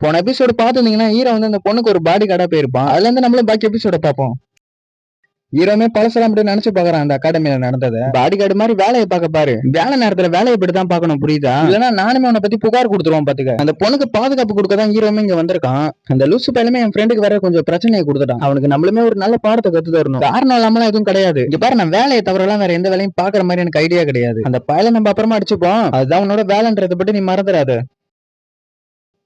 போன episode பாத்துருந்தீங்கன்னா hero வந்து அந்த பொண்ணுக்கு ஒரு பாடி கார்டா போயிருப்பான். அதுல இருந்து நம்மளும் பாக்கி எபிசோட பார்ப்போம். ஹீரோமே பழசெல்லாம் அப்படி நினைச்சு பாக்குறான் அந்த அகாடமியில நடந்தது. பாடி கார்டு மாதிரி வேலையை பார்க்க பாரு. வேலை நேரத்துல வேலையை இப்படிதான் பார்க்கணும், புரியுதா? இல்லன்னா நானுமே உன்னை பத்தி புகார் கொடுத்துருவோம் பாத்துக்க. அந்த பொண்ணுக்கு பாதுகாப்பு கொடுக்கதான் ஹீரோமே இங்க வந்திருக்கான். அந்த லூசு பையலுமே என் ஃப்ரெண்டுக்கு வேற கொஞ்சம் பிரச்சனையை கொடுத்துட்டான். அவனுக்கு நம்மளுமே ஒரு நல்ல பாடத்தை கத்து தரணும். காரணம் இல்லாமலாம் எதுவும் கிடையாது. இங்க பாரு, நான் வேலையை தவிரலாம் வேற எந்த வேலையும் பாக்குற மாதிரி எனக்கு ஐடியா கிடையாது. அந்த பயலை நம்ம அப்புறமா அடிச்சுப்போம். அதுதான் உன்னோட வேலைன்றதை பத்தி நீ மறந்துடாத.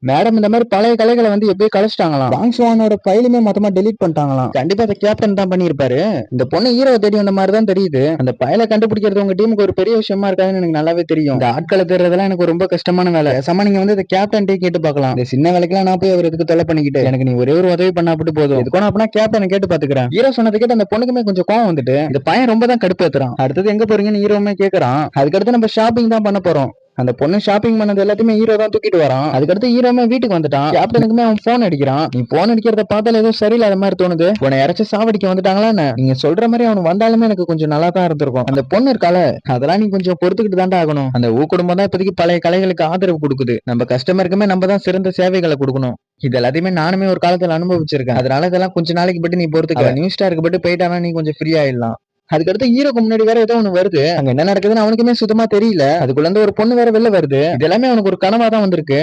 மேடம் இந்த மாதிரி பழைய கலைகளை வந்து எப்படியே கழிச்சிட்டாங்களாம். வாங்ஸ்வானோட ஃபைலுமே மொத்தமா டெலீட் பண்ணிட்டாங்களாம். கண்டிப்பா அந்த கேப்டன் தான் பண்ணிருப்பாரு. இந்த பொண்ணு ஹீரோ தேடி வந்த மாதிரி தான் தெரியுது. அந்த பயலை கண்டுபிடிக்கிறது உங்க டீமுக்கு ஒரு பெரிய விஷயமா இருக்காதுன்னு எனக்கு நல்லாவே தெரியும். இந்த ஆட்களை தேடுறதெல்லாம் எனக்கு ரொம்ப கஷ்டமான வேலை. சம நீங்க வந்து இந்த கேப்டன் டே கேட்டு பார்க்கலாம். இந்த சின்ன வேலைக்கெல்லாம் நான் போய் அவர் எதுக்கு தொலை பண்ணிக்கிட்டு, எனக்கு நீ ஒரே ஒரு உதவி பண்ணா அப்படி போதும். இதுக்கு அப்படின்னா கேப்டனை கேட்டு பாத்துக்கிறேன். ஹீரோ சொன்னது கேட்டு அந்த பொண்ணுக்குமே கொஞ்சம் கோவம் வந்துட்டு இந்த பையன் ரொம்ப தான் கடுப்பேத்துறான். அடுத்தது எங்க போறீங்கன்னு ஹீரோமே கேக்குறான். அதுக்கடுத்து நம்ம ஷாப்பிங் தான் பண்ண போறோம். அந்த பொண்ணு ஷாப்பிங் பண்ணது எல்லாத்தையுமே ஹீரோ தான் தூக்கிட்டு வரான். அதுக்கடுத்து ஹீரோமே வீட்டுக்கு வந்துட்டான். கேப்டனுக்குமே அவன் போன் அடிக்கிறான். நீ போன் அடிக்கிறத பார்த்தால ஏதோ சரியில்லாத மாதிரி தோணுது. உன்னை இறச்சி சாவடிக்க வந்துட்டாங்களா? நீங்க சொல்ற மாதிரி அவன் வந்தாலுமே எனக்கு கொஞ்சம் நல்லா தான் இருந்திருக்கும். அந்த பொண்ணு இருக்கால, அதெல்லாம் நீ கொஞ்சம் பொறுத்துக்கிட்டு தாண்டா ஆகணும். அந்த குடும்பம் தான் இப்போதைக்கு பழைய கலைகளுக்கு ஆதரவு கொடுக்குது. நம்ம கஸ்டமருக்குமே நம்ம தான் சிறந்த சேவைகளை கொடுக்கணும். இது எல்லாத்தையுமே நானுமே ஒரு காலத்துல அனுபவிச்சிருக்கேன். அதனால இதெல்லாம் கொஞ்ச நாளைக்கு பட்டு நீ பொறுத்துக்க. நியூ ஸ்டாருக்கு பட்டு போயிட்டானா நீ கொஞ்சம் ஃப்ரீ ஆயிடலாம். அதுக்கடுத்து ஹீரோக்கு முன்னாடி வேற ஏதோ ஒண்ணு வருது. அங்க என்ன நடக்குதுன்னு அவனுக்குமே சுத்தமா தெரியல. அதுக்குள்ள இருந்து ஒரு பொண்ணு வேற வெளில வருது. இது எல்லாமே அவனுக்கு ஒரு கனவா தான் வந்திருக்கு.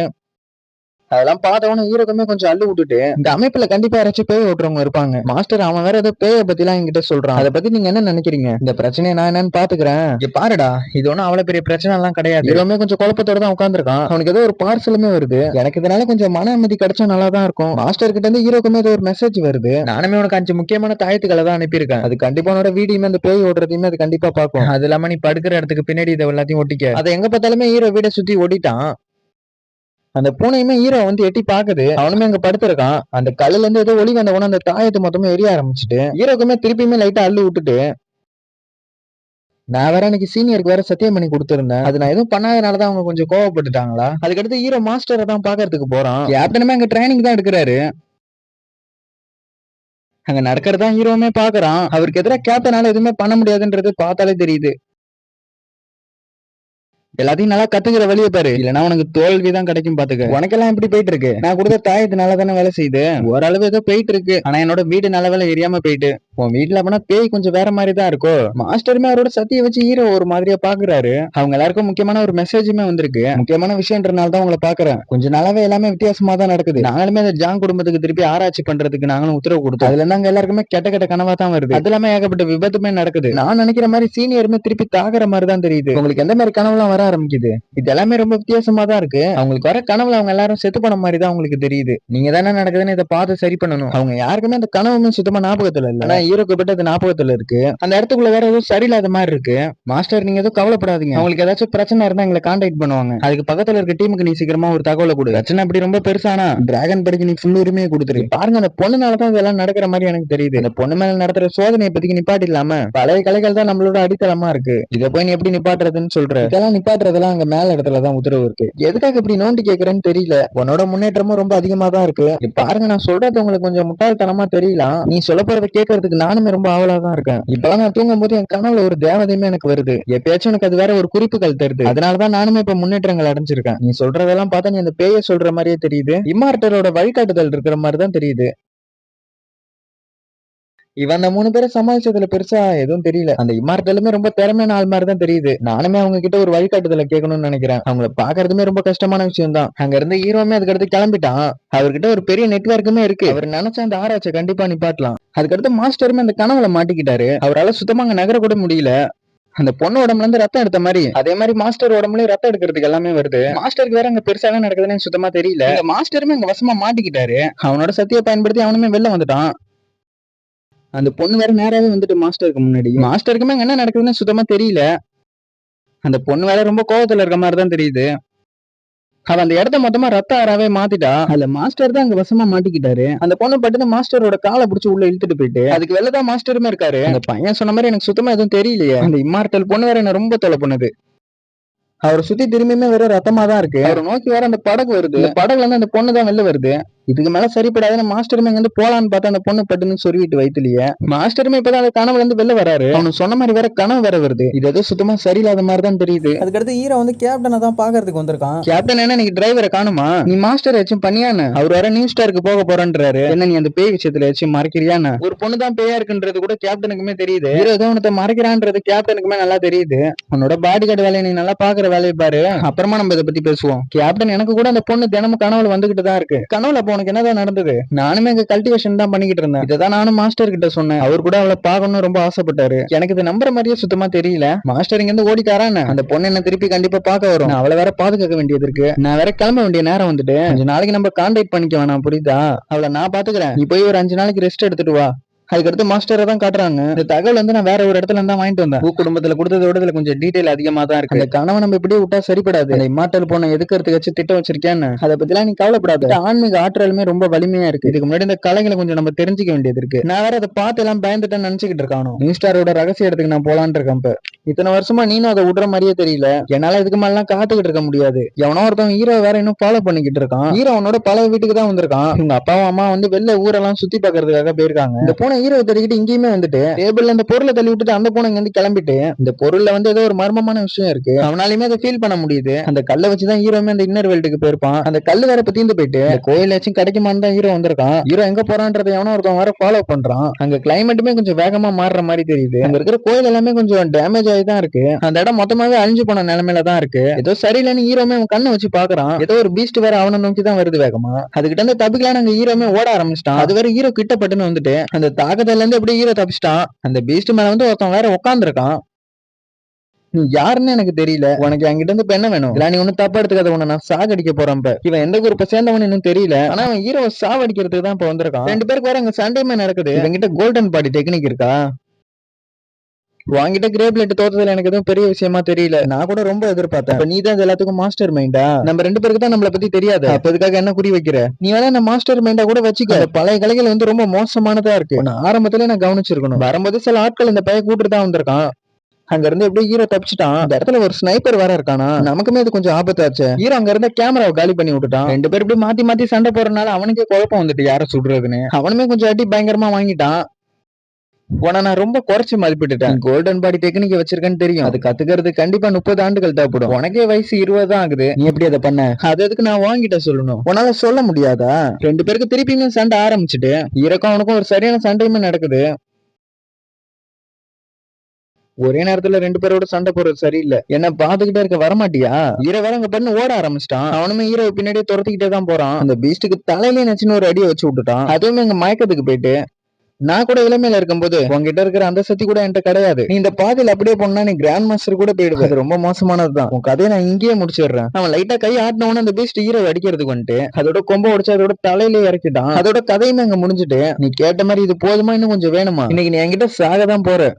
அதெல்லாம் பார்த்தவன ஹீரோக்குமே கொஞ்சம் அள்ளு விட்டுட்டு, இந்த அமைப்புல கண்டிப்பா யாராச்சும் பேய் ஓட்டுறவங்க இருப்பாங்க. மாஸ்டர் அவன் வேற ஏதோ பேய பத்தி எல்லாம் என்கிட்ட சொல்றான். அதை பத்தி நீங்க என்ன நினைக்கிறீங்க? இந்த பிரச்சனையை நான் என்னன்னு பாத்துக்கிறேன். இங்க பாருடா, இது ஒன்னும் அவ்வளவு பெரிய பிரச்சனை எல்லாம் கிடையாது. ஹீரோமே கொஞ்சம் குழப்பத்தோட தான் உட்காந்துருக்கான். அவனுக்கு ஏதோ ஒரு பார்சலுமே வருது. எனக்கு இதனால கொஞ்சம் மன அமைதி கிடைச்சா நல்லா தான் இருக்கும். மாஸ்டர் கிட்ட இருந்து ஹீரோக்குமே ஏதோ ஒரு மெசேஜ் வருது. நானுமே உனக்கு 5 முக்கியமான தாயத்துக்களை தான் அனுப்பியிருக்கேன். அது கண்டிப்பா உன்னோட வீடியுமே அந்த பேய் ஓடுறதையுமே அது கண்டிப்பா பாக்கும். அது இல்லாம நீ படுக்கிற இடத்துக்கு பின்னாடி இதை எல்லாத்தையும் ஒட்டிக்க. அதை எங்க பார்த்தாலுமே ஹீரோ வீட சுத்தி ஓடிட்டான். அந்த பூனையுமே ஹீரோ வந்து எட்டி பாக்குது. அவனுமே அங்க படுத்திருக்கான். அந்த கல்லுல இருந்து ஏதோ ஒளி வந்த உடனே அந்த தாயத்தை மொத்தமே எரிய ஆரம்பிச்சுட்டு ஹீரோக்குமே திருப்பியுமே லைட்டா அள்ளு விட்டுட்டு, நான் வேற எனக்கு சீனியருக்கு வேற சத்தியம் பண்ணி கொடுத்திருந்தேன். அது நான் எதுவும் பண்ணாதனாலதான் அவங்க கொஞ்சம் கோவப்பட்டுட்டாங்களா? அதுக்கடுத்து ஹீரோ மாஸ்டரை தான் பாக்குறதுக்கு போறான். கேப்டனுமே அங்க ட்ரைனிங் தான் எடுக்கிறாரு. அங்க நடக்கிறதா ஹீரோவுமே பாக்குறான். அவருக்கு எதிராக கேப்டனால எதுவுமே பண்ண முடியாதுன்றது பார்த்தாலே தெரியுது. எல்லாத்தையும் நல்லா கத்துக்கிற வழியை பாரு, இல்லன்னா உனக்கு தோல்விதான் கிடைக்கும் பாத்துக்க. உனக்கெல்லாம் எப்படி போயிட்டு இருக்கு? நான் கொடுத்த தாயத்தினால தானே வேலை செய்யுது. ஓரளவு ஏதோ போயிட்டு இருக்கு. ஆனா என்னோட வீடு நல்ல வேலை எரியாம போயிட்டு. உன் வீட்டுல போனா பேய் கொஞ்சம் வேற மாதிரி தான் இருக்கும். மாஸ்டருமே அவரோட சத்திய வச்சு ஹீரோ ஒரு மாதிரியா பாக்குறாரு. அவங்க எல்லாருக்கும் முக்கியமான ஒரு மெசேஜுமே வந்திருக்கு. முக்கியமான விஷயம்ன்றனால தான் உங்களை பாக்குறேன். கொஞ்ச நாளாவே எல்லாமே வித்தியாசமா தான் நடக்குது. நாங்களுமே அந்த ஜாங் குடும்பத்துக்கு திருப்பி ஆராய்ச்சி பண்றதுக்கு நாங்களும் உத்தரவு கொடுத்தோம். அதுல இருந்து அங்க எல்லாருக்குமே கெட்ட கெட்ட கனவா தான் வருது. அது எல்லாமே ஏகப்பட்ட விபத்துமே நடக்குது. நான் நினைக்கிற மாதிரி சீனியருமே திருப்பி தாக்குற மாதிரி தான் தெரியுது. உங்களுக்கு எந்த மாதிரி கனவுலாம் வர ஆரம்பிக்குது? இது எல்லாமே ரொம்ப வித்தியாசமா தான் இருக்கு. அவங்களுக்கு வர கனவுல அவங்க எல்லாரும் செத்து போன மாதிரி தான் உங்களுக்கு தெரியுது. நீங்க தானே நடக்குதுன்னு இதை பார்த்து சரி பண்ணணும். அவங்க யாருக்குமே அந்த கனவுமே சுத்தமா ஞாபகத்துல இல்ல. ஆனா ஹீரோக்கு பட்டு அது ஞாபகத்துல இருக்கு. அந்த இடத்துக்குள்ள வேற ஏதோ சரியில்லாத மாதிரி இருக்கு. மாஸ்டர் நீங்க எதுவும் கவலைப்படாதீங்க. அவங்களுக்கு ஏதாச்சும் பிரச்சனை இருந்தா எங்களை கான்டாக்ட் பண்ணுவாங்க. அதுக்கு பக்கத்துல இருக்க டீமுக்கு நீ சீக்கிரமா ஒரு தகவலை கொடு. பிரச்சனை அப்படி ரொம்ப பெருசானா டிராகன் படிக்கு நீ ஃபுல் உரிமையை கொடுத்துரு. பாருங்க, அந்த பொண்ணுனாலதான் இதெல்லாம் நடக்கிற மாதிரி எனக்கு தெரியுது. அந்த பொண்ணு மேல நடத்துற சோதனையை பத்தி நிப்பாட்டி இல்லாம பழைய கலைகள் தான் நம்மளோட அடித்தளமா இருக்கு. இதை போய் நீ எப்படி நிப்பாட்டுறதுன்னு சொல்ற? இதெல்லாம் நிப்பாட்டுறதெல்லாம் அங்க மேல இடத்துலதான் உத்தரவு இருக்கு. எதுக்காக இப்படி நோண்டி கேக்குறேன்னு தெரியல. உன்னோட முன்னேற்றமும் ரொம்ப அதிகமா தான் இருக்கு. பாருங்க, நான் சொல்றது உங்களுக்கு கொஞ்சம் முட்டாள்தனமா தெரியலாம். நீ சொல்ல போறதை கேட்கறதுக்கு நானுமே ரொம்ப ஆவலா தான் இருக்கேன். இப்பெல்லாம் நான் தூங்கும் போது என் கனவுல ஒரு தேவதையுமே எனக்கு வருது. எப்பயாச்சும் எனக்கு அது வேற ஒரு குறிப்புகள் தருது. அதனாலதான் நானுமே இப்ப முன்னேற்றங்கள் அடைஞ்சிருக்கேன். நீ சொல்றதெல்லாம் பார்த்தா நீ அந்த பேய சொல்ற மாதிரியே தெரியுது. இம்மார்டலோட வழிகாட்டுதல் இருக்கிற மாதிரி தான் தெரியுது. இவன் அந்த 3 பேரை சமாளிச்சதுல பெருசா எதுவும் தெரியல. அந்த இம்மார்டலுமே ரொம்ப திறமையான ஆள் மாதிரி தான் தெரியுது. நானுமே அவங்க கிட்ட ஒரு வழிகாட்டுதலை கேட்கணும்னு நினைக்கிறேன். அவங்கள பாக்குறதுமே ரொம்ப கஷ்டமான விஷயம் தான். அங்க இருந்து ஹீரோமே அதுக்கடுத்து கிளம்பிட்டான். அவர்கிட்ட ஒரு பெரிய நெட்வொர்க்குமே இருக்கு. அவர் நினைச்சா அந்த ஆராய்ச்சியை கண்டிப்பா நிப்பாட்டலாம். அதுக்கடுத்து மாஸ்டருமே அந்த கனவுல மாட்டிக்கிட்டாரு. அவரால் சுத்தமா அங்க நகர கூட முடியல. அந்த பொண்ணு உடம்புல இருந்து ரத்தம் எடுத்த மாதிரி அதே மாதிரி மாஸ்டர் உடம்புலயும் ரத்தம் எடுக்கிறதுக்கு எல்லாமே வருது. மாஸ்டருக்கு வேற அங்க பெருசா என்ன நடக்குதுன்னு சுத்தமா தெரியல. இந்த மாஸ்டருமே அங்க வசமா மாட்டிக்கிட்டாரு. அவனோட சத்தியை பயன்படுத்தி அவனுமே வெளில வந்துட்டான். அந்த பொண்ணு வேற நேராவே வந்துட்டு மாஸ்டருக்கு முன்னாடி. மாஸ்டருக்குமே என்ன நடக்குதுன்னு சுத்தமா தெரியல. அந்த பொண்ணு வேற ரொம்ப கோவத்துல இருக்க மாதிரி தான் தெரியுது. அவ அந்த இடத்த மொத்தமா ரத்த ஆறாவே மாத்திட்டா. அதுல மாஸ்டர் தான் அங்க வசமா மாட்டிக்கிட்டாரு. அந்த பொண்ணு பட்டு மாஸ்டரோட காலை பிடிச்சி உள்ள இழுத்துட்டு போயிட்டு அதுக்கு வெளிலதான் மாஸ்டருமே இருக்காரு. அந்த பையன் சொன்ன மாதிரி எனக்கு சுத்தமா எதுவும் தெரியலையே. அந்த இம்மார்டல் பொண்ணு வேற என்ன ரொம்ப தொலை பண்ணுது. அவரை சுத்தி திரும்பியுமே வேற ரத்தமா தான் இருக்கு. அவரை நோக்கி வேற அந்த படகு வருது. அந்த படகுல இருந்து அந்த பொண்ணு தான் வெளில வருது. இதுக்கு மேல சரிப்படாதுன்னு மாஸ்டருமே இங்க போலான்னு பார்த்தா அந்த பொண்ணு பட்டுன்னு சொருவிட்டு வயித்துலயே மாஸ்டருமே இப்பதான் அந்த கனவுல இருந்து வெளில வராரு. அவனு சொன்ன மாதிரி வேற கனவு வேற வருது. இது ஏதோ சுத்தமா சரியில்லாத மாதிரி தான் தெரியுது. அதுக்கடுத்து ஹீரோ வந்து கேப்டனை தான் பாக்குறதுக்கு வந்திருக்கான். கேப்டன் என்ன நீ டிரைவரை காணுமா? நீ மாஸ்டர் ஏச்சும் பண்ணியானு அவர் வர நியூ ஸ்டாருக்கு போக போறன்றாரு. என்ன நீ அந்த பேய் விஷயத்துல ஏச்சும் மறைக்கிறியான்னு? ஒரு பொண்ணு தான் பேயா இருக்குன்றது கூட கேப்டனுக்குமே தெரியுது. ஹீரோ ஏதோ உனத்தை மறைக்கிறான்றது கேப்டனுக்குமே நல்லா தெரியுது. உன்னோட பாடி கார்டு வேலையை நீ நல்லா பாக்குற வேலையை பாரு, அப்புறமா நம்ம இதை பத்தி பேசுவோம். கேப்டன் எனக்கு கூட அந்த பொண்ணு தினமும் கனவுல வந்துகிட்டு தான் இருக்கு. கனவுல அப்போ உனக்கு என்னதான் நடந்தது? நானுமே இங்க கல்டிவேஷன் தான் பண்ணிக்கிட்டு இருந்தேன். இதான் நானும் மாஸ்டர் கிட்ட சொன்னேன். அவர் கூட அவளை பாக்கணும்னு ரொம்ப ஆசைப்பட்டாரு. எனக்கு இது நம்புற மாதிரியே சுத்தமா தெரியல. மாஸ்டர் இங்க இருந்து ஓடிட்டாரான்னு அந்த பொண்ணு என்ன திருப்பி கண்டிப்பா பாக்க வரும். அவளை வேற பாதுகாக்க வேண்டியது இருக்கு. நான் வேற கிளம்ப வேண்டிய நேரம் வந்துட்டு கொஞ்ச நாளைக்கு நம்ம கான்டாக்ட் பண்ணிக்க வேணாம், புரியுதா? அவளை நான் பாத்துக்கிறேன். நீ போய் ஒரு 5 நாளைக்கு ரெஸ்ட் எடுத்துட்டு வா. அதுக்கடுத்து மாஸ்டரை தான் காட்டுறாங்க. இந்த தகவல் வந்து நான் வேற ஒரு இடத்துல இருந்தா வாங்கிட்டு வந்தேன். குடும்பத்துல கொடுத்தத விட இதுல கொஞ்சம் டீடைல் அதிகமா தான் இருக்கு. அந்த கனவை நம்ம இப்படியே விட்டா சரிப்படாது. அந்த இம்மார்டல் போன எதுக்கிறதுக்கு வச்சு திட்டம் வச்சிருக்கேன்னு அதை பத்திலாம் நீ கவலைப்படாது. ஆன்மீக ஆற்றலுமே ரொம்ப வலிமையா இருக்கு. இதுக்கு முன்னாடி இந்த கலைகளை கொஞ்சம் நம்ம தெரிஞ்சுக்க வேண்டியது இருக்கு. நான் வேற அதை பார்த்து எல்லாம் பயந்துட்டேன்னு நினைச்சுக்கிட்டு இருக்கானோ. நியூ ஸ்டாரோட ரகசிய இடத்துக்கு நான் போலான்னு இருக்கேன். இத்தனை வருஷமா நீனும் அதை விடுற மாதிரியே தெரியல. என்னால இதுக்கு மேலாம் காத்துக்கிட்டு இருக்க முடியாது. எவனோ ஒருத்தன் ஹீரோ வேற இன்னும் ஃபாலோ பண்ணிக்கிட்டு இருக்கான். ஹீரோ அவனோட பழைய வீட்டுக்கு தான் வந்திருக்கான். உங்க அப்பாவும் அம்மா வந்து வெளில ஊரெல்லாம் சுத்தி பாக்குறதுக்காக போயிருக்காங்க. இந்த பூனை ஹீரோ தெரிவிக்கிட்டு இங்கேயுமே வந்துட்டு டேபிள்ல அந்த பொருளை தள்ளி விட்டுட்டு அந்த பூனை இங்க வந்து கிளம்பிட்டு இந்த பொருள்ல வந்து ஏதோ ஒரு மர்மமான விஷயம் இருக்கு. அவனாலுமே அதை ஃபீல் பண்ண முடியுது. அந்த கல்லை வச்சுதான் ஹீரோமே அந்த இன்னர் வேல்டுக்கு போயிருப்பான். அந்த கல்லு வேற பத்திந்து போயிட்டு கோயிலாச்சும் கிடைக்குமான்னு தான் ஹீரோ வந்திருக்கான். ஹீரோ எங்க போறான்றதை எவனோ ஒருத்தன் வேற ஃபாலோ பண்றான். அங்க கிளைமேட்டுமே கொஞ்சம் வேகமா மாறுற மாதிரி தெரியுது. அங்க இருக்கிற கோயில் எல்லாமே கொஞ்சம் டேமேஜ் ஆகி தான் இருக்கு. அந்த இடம் மொத்தமாவே அழிஞ்சு போன நிலைமையில தான் இருக்கு. ஏதோ சரியில்லைன்னு ஹீரோமே அவன் கண்ணை வச்சு பாக்குறான். ஏதோ ஒரு பீஸ்ட் வேற அவனை நோக்கி தான் வருது வேகமா. அதுகிட்ட இருந்து தப்பிக்கலாம் அங்க ஹீரோமே ஓட ஆரம்பிச்சிட்டான். அது வேற ஹீரோ கிட்ட பட்டுன்னு வந்துட்டு அந்த தாக்கத்துல இருந்து எப்படி ஹீரோ தப்பிச்சிட்டான். அந்த பீஸ்ட் மேல வந்து ஒருத்தன் வேற உட்காந்துருக்கான். நீ யாருன்னு எனக்கு தெரியல. உனக்கு என்கிட்ட இருந்து என்ன வேணும்? இல்ல நீ ஒண்ணு தப்பா எடுத்துக்காத. உன்னை நான் சாகடிக்க போறேன். இவன் எந்த குரூப்பை சேர்ந்தவன் இன்னும் தெரியல. ஆனா அவன் ஹீரோவை சாவடிக்கிறதுக்கு தான் இப்ப வந்திருக்கான். 2 பேருக்கு வேற அங்க சண்டையுமே நடக்குது. இவங்கிட்ட கோல்டன் பாடி டெக்னிக் இருக்கா? வாங்கிட்ட கிரேப்லெட் தோத்ததுல எனக்கு எதுவும் பெரிய விஷயமா தெரியல. நான் கூட ரொம்ப எதிர்பார்த்தேன். நீ தான் எல்லாத்துக்கும் மாஸ்டர் மைண்டா? நம்ம 2 பேருக்கு தான் நம்மளை பத்தி தெரியாது. அப்ப இதுக்காக என்ன குறி வைக்கிற? நீ வேணா இந்த மாஸ்டர் மைண்டா கூட வச்சுக்க. பழைய கலைகள் வந்து ரொம்ப மோசமானதா இருக்கு. நான் ஆரம்பத்துல நான் கவனிச்சிருக்கணும். வரும்போது சில ஆட்கள் இந்த பைய கூட்டு தான் வந்திருக்கான். அங்க இருந்து எப்படி ஹீரோ தப்பிச்சிட்டான். இந்த இடத்துல ஒரு ஸ்னைப்பர் வேற இருக்கானா? நமக்குமே இது கொஞ்சம் ஆபத்தாச்சு. ஹீரோ அங்க இருந்த கேமராவை காலி பண்ணி விட்டுட்டான். 2 பேர் இப்படி மாத்தி மாத்தி சண்டை போறதுனால அவனுக்கே குழப்பம் வந்துட்டு யார சுடுறதுன்னு. அவனுமே கொஞ்சம் அடி பயங்கரமா வாங்கிட்டான். உன நான் ரொம்ப குறைச்சு மதிப்பிட்டுட்டேன். கோல்டன் பாடி டெக்னிக் வச்சிருக்கேன்னு தெரியும். அது கத்துக்கிறது கண்டிப்பா 30 ஆண்டுகள் தேவைப்படும். உனக்கே வயசு 20 தான் ஆகுது. நீ எப்படி அதை பண்ண? அது எதுக்கு நான் வாங்கிட்ட சொல்லணும்? உன்னால சொல்ல முடியாதா? 2 பேருக்கு திருப்பியுமே சண்டை ஆரம்பிச்சுட்டு ஹீரோக்கும் அவனுக்கும் ஒரு சரியான சண்டையுமே நடக்குது. ஒரே நேரத்துல 2 பேரோட சண்டை போறது சரியில்லை. என்ன பாத்துக்கிட்டே இருக்க வரமாட்டியா? ஹீரோ வேற அங்க பண்ணு ஓட ஆரம்பிச்சிட்டான். அவனுமே ஹீரோ பின்னாடியே துரத்திக்கிட்டே தான் போறான். அந்த பீஸ்டுக்கு தலையிலே நச்சுன்னு ஒரு அடியை வச்சு விட்டுட்டான். அதுவுமே அங்க மயக்கத்துக்கு போயிட்டு நான் கூட இளமையில இருக்கும்போது உங்ககிட்ட இருக்கிற அந்த சக்தி கூட என்கிட்ட கிடையாது. நீ இந்த பாதையில அப்படியே போனா நீ கிராண்ட் மாஸ்டர் கூட போயிடுது. அது ரொம்ப மோசமானதுதான். உன் கதையை நான் இங்கேயே முடிச்சிடுறேன். அவன் லைட்டா கை ஆட்டினவன அந்த பீஸ்ட் ஹீரோ அடிக்கிறதுக்கு வந்துட்டு அதோட கொம்ப உடைச்சு அதோட தலையிலே இறக்கிட்டான். அதோட கதையுமே அங்க முடிஞ்சுட்டு நீ கேட்ட மாதிரி இது போதுமா இன்னும் கொஞ்சம் வேணுமா? இன்னைக்கு நீ என்கிட்ட சாக தான் போற.